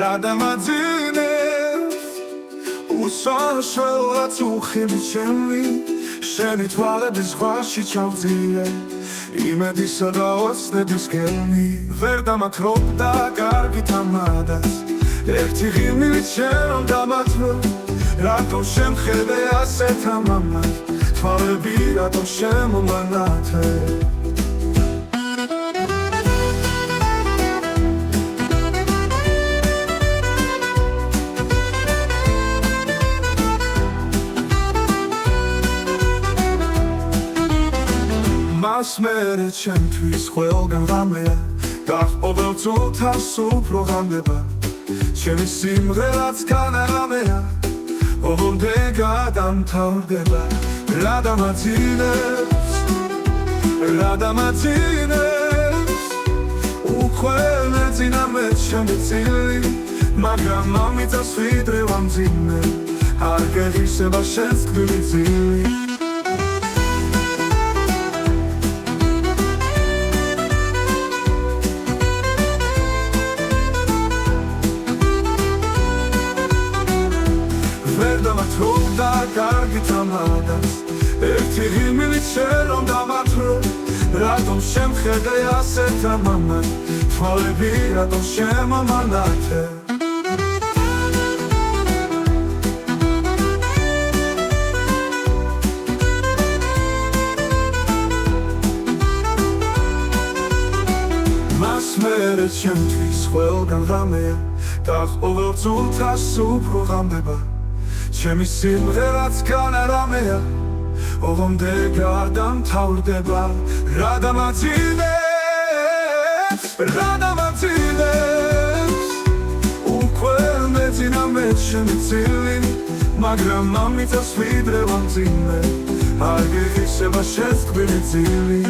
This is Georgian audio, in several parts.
რადამაძინებს უსაშველად უხილ ჩემი შენი თვალების ზღვაში ჩავძირე იმედისა და ოცნების გელნი ვერ დამათრობდა კარგი თამადას ერთი ღიმილით შენ დამათრო რატომ შემხედე ასეთ ამამად თვალები რატომ შემომანათე მას მერე ჩემთვის ყველგან რამეა და ყოველ წუთას უფრო ღამდება ჩემი სიმღერაც განარამეა ოღონდ გადამთავრდება რადამაძინებს უკვე მეძინა მე ჩემი წილი მაგრამ ამიტოს ვიდრე ვამძიმე არ გეღისება შენს თბილი წილი და კარგი თამადას ერთი ღიმილით შენ დამათრო რატომ შემხედე ასეთ ამამად თვალები რატომ შემომანათე მას მერე ჩემთვის ყველგან რამეა და ყოველ წუთას უფრო ღამდება ჩემი სიმღერაც განარამეა ოღონდ გადამთავრდება რადამაძინებს უკვე მეძინა მე ჩემი წილი მაგრამ ამიტოს ვიდრე ვამძიმე არ გეღისება შენს თბილი წილი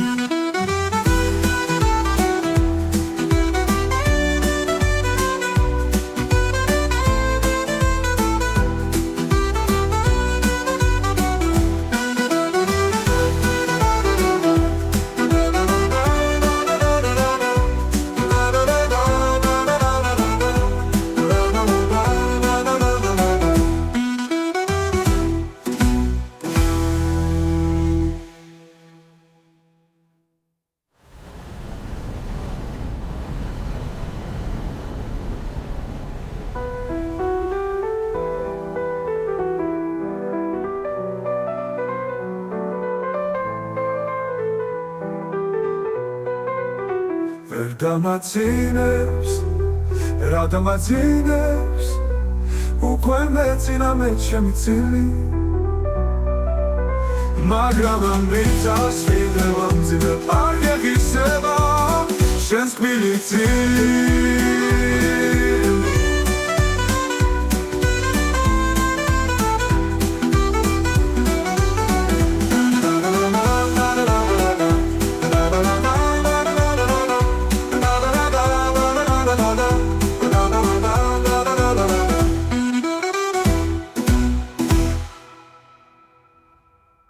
რადამაძინებს უკვე მეძინა მე ჩემი წილი მაგრამ ამიტოს ვიდრე ვამძიმე არ გეღისება შენს თბილი წილი